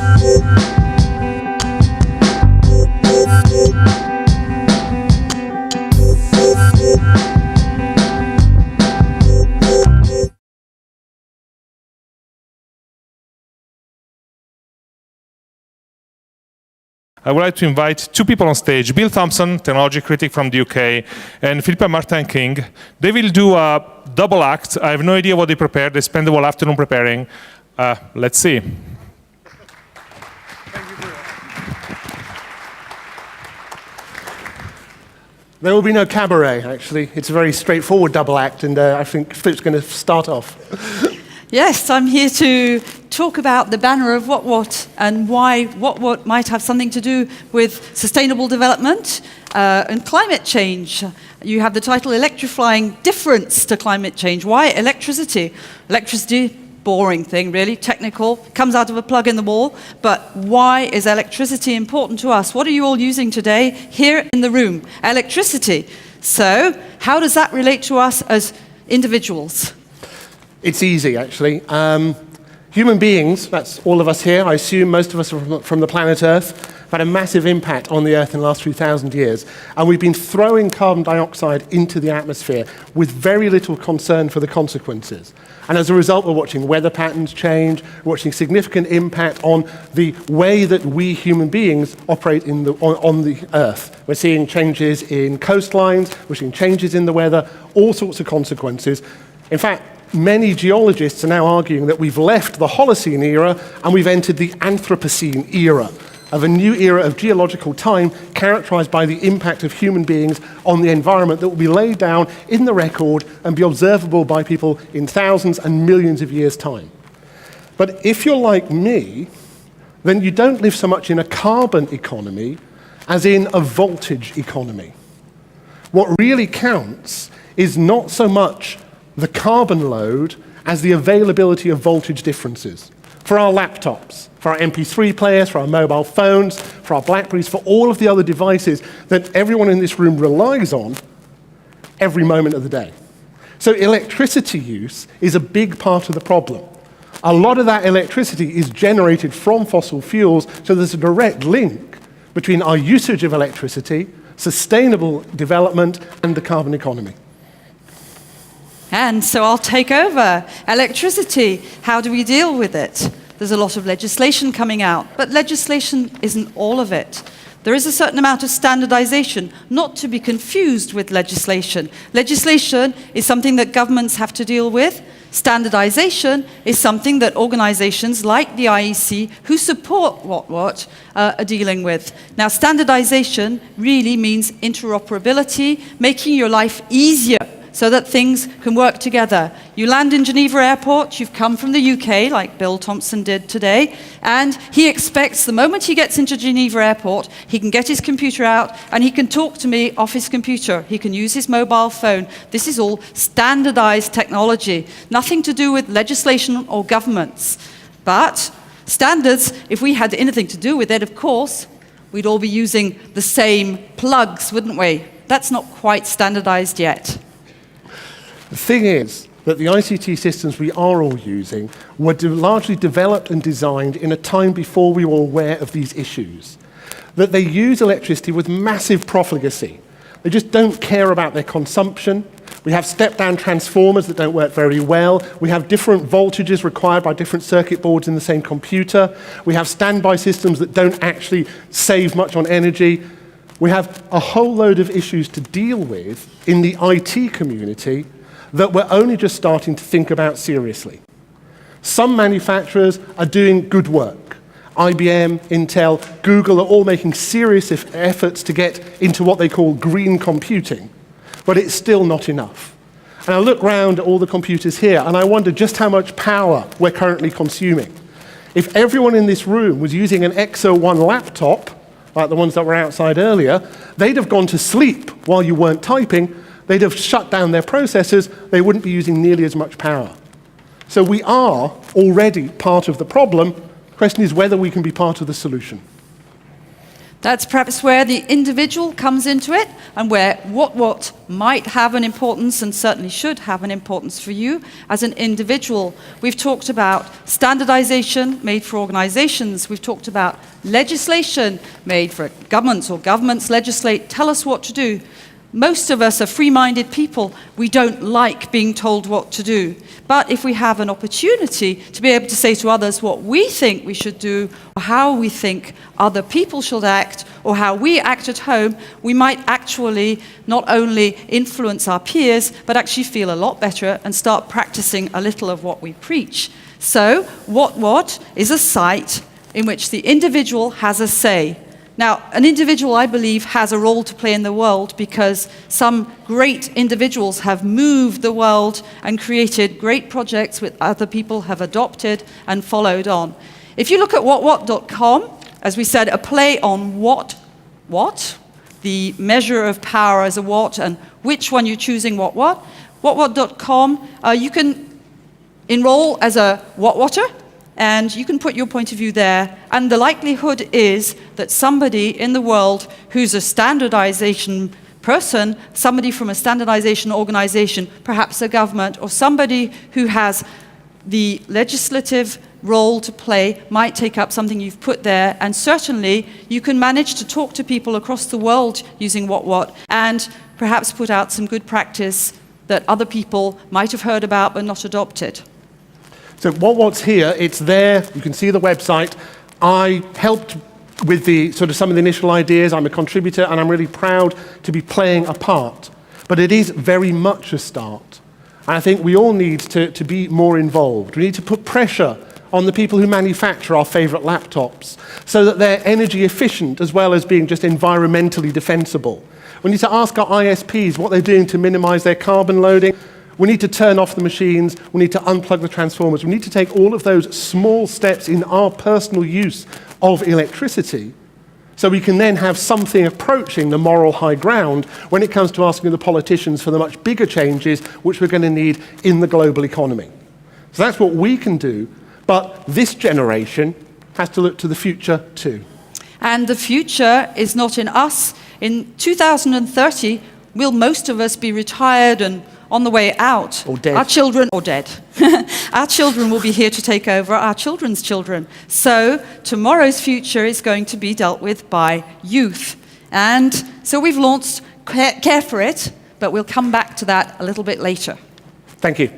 I would like to invite two people on stage, Bill Thompson, technology critic from the UK, and Philippa Martin-King. They will do a double act. I have no idea what they prepared. They spent the whole afternoon preparing. Let's see. There will be no cabaret, actually. It's a very straightforward double act, and I think Flip's going to start off. Yes, I'm here to talk about the banner of WattWatt and why WattWatt might have something to do with sustainable development and climate change. You have the title Electrifying Difference to Climate Change. Why electricity? Electricity, boring thing really, technical, comes out of a plug in the wall, but why is electricity important to us? What are you all using today here in the room? Electricity. So, how does that relate to us as individuals? It's easy, actually. Human beings, that's all of us here, I assume most of us are from the planet Earth, have had a massive impact on the Earth in the last few thousand years. And we've been throwing carbon dioxide into the atmosphere with very little concern for the consequences. And as a result, we're watching weather patterns change, we're watching significant impact on the way that we human beings operate on the Earth. We're seeing changes in coastlines, we're seeing changes in the weather, all sorts of consequences. In fact, many geologists are now arguing that we've left the Holocene era and we've entered the Anthropocene era, of a new era of geological time characterized by the impact of human beings on the environment that will be laid down in the record and be observable by people in thousands and millions of years' time. But if you're like me, then you don't live so much in a carbon economy as in a voltage economy. What really counts is not so much the carbon load as the availability of voltage differences. For our laptops, for our MP3 players, for our mobile phones, for our Blackberries, for all of the other devices that everyone in this room relies on every moment of the day. So electricity use is a big part of the problem. A lot of that electricity is generated from fossil fuels, so there's a direct link between our usage of electricity, sustainable development, and the carbon economy. And so I'll take over. Electricity, how do we deal with it? There's a lot of legislation coming out, but legislation isn't all of it. There is a certain amount of standardization, not to be confused with legislation. Legislation is something that governments have to deal with. Standardization is something that organizations like the IEC, who support WattWatt, are dealing with. Now, standardization really means interoperability, making your life easier so that things can work together. You land in Geneva Airport, you've come from the UK, like Bill Thompson did today, and he expects the moment he gets into Geneva Airport, he can get his computer out and he can talk to me off his computer. He can use his mobile phone. This is all standardized technology, nothing to do with legislation or governments. But standards, if we had anything to do with it, of course, we'd all be using the same plugs, wouldn't we? That's not quite standardized yet. The thing is that the ICT systems we are all using were largely developed and designed in a time before we were aware of these issues. That they use electricity with massive profligacy. They just don't care about their consumption. We have step-down transformers that don't work very well. We have different voltages required by different circuit boards in the same computer. We have standby systems that don't actually save much on energy. We have a whole load of issues to deal with in the IT community that we're only just starting to think about seriously. Some manufacturers are doing good work. IBM, Intel, Google are all making serious efforts to get into what they call green computing, but it's still not enough. And I look around at all the computers here, and I wonder just how much power we're currently consuming. If everyone in this room was using an XO1 laptop, like the ones that were outside earlier, they'd have gone to sleep while you weren't typing. They'd have shut down their processors, they wouldn't be using nearly as much power. So we are already part of the problem. The question is whether we can be part of the solution. That's perhaps where the individual comes into it, and where what might have an importance, and certainly should have an importance for you as an individual. We've talked about standardization made for organizations. We've talked about legislation made for governments, or governments legislate, tell us what to do. Most of us are free-minded people. We don't like being told what to do. But if we have an opportunity to be able to say to others what we think we should do, or how we think other people should act, or how we act at home, we might actually not only influence our peers, but actually feel a lot better and start practicing a little of what we preach. So, WattWatt is a site in which the individual has a say. Now, an individual, I believe, has a role to play in the world because some great individuals have moved the world and created great projects which other people have adopted and followed on. If you look at WattWatt.com, as we said, a play on what, the measure of power as a watt, and which one you're choosing WattWatt. WattWatt.com, you can enroll as a WattWatter, and you can put your point of view there, and the likelihood is that somebody in the world who's a standardization person, somebody from a standardization organization, perhaps a government, or somebody who has the legislative role to play, might take up something you've put there, and certainly you can manage to talk to people across the world using WattWatt, and perhaps put out some good practice that other people might have heard about but not adopted. So WattWatt's here, it's there, you can see the website. I helped with some of the initial ideas. I'm a contributor, and I'm really proud to be playing a part. But it is very much a start. And I think we all need to be more involved. We need to put pressure on the people who manufacture our favorite laptops so that they're energy efficient as well as being just environmentally defensible. We need to ask our ISPs what they're doing to minimize their carbon loading. We need to turn off the machines, we need to unplug the transformers, we need to take all of those small steps in our personal use of electricity so we can then have something approaching the moral high ground when it comes to asking the politicians for the much bigger changes which we're going to need in the global economy. So that's what we can do, but this generation has to look to the future too. And the future is not in us. In 2030, will most of us be retired and on the way out? Or dead. Our children, or dead. Our children will be here to take over our children's children. So tomorrow's future is going to be dealt with by youth. And so we've launched Care for It, but we'll come back to that a little bit later. Thank you.